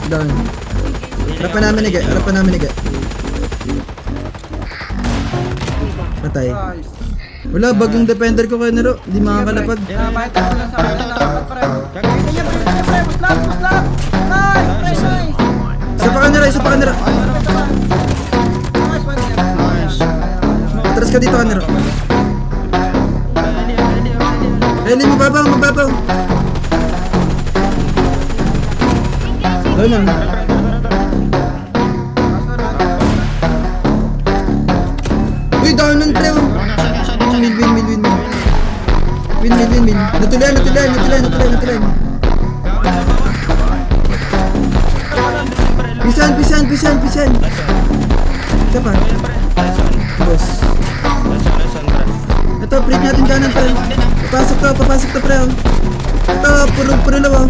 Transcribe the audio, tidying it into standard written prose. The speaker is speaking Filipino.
Down. Harapan namin ni Ge. Harapan namin ni Ge. Patay. Nice. Wala, bag yung defender ko kay Nero. Hindi makakalapag. Bakit ako lang sa akin na dapat pre. Ganyan pre. Puslap. Nice, pre, nice. Isa pa ka Nero, isa pa ka Nero. Nice, one. Atras ka dito ka Nero. Eli, mababaw. Doon lang. Uy, down ng pre. Win. Natuloy. Pisan. Isa pa. Boss. Ito, break natin kanan pre. Papasok to pre. Ito, puro lawa.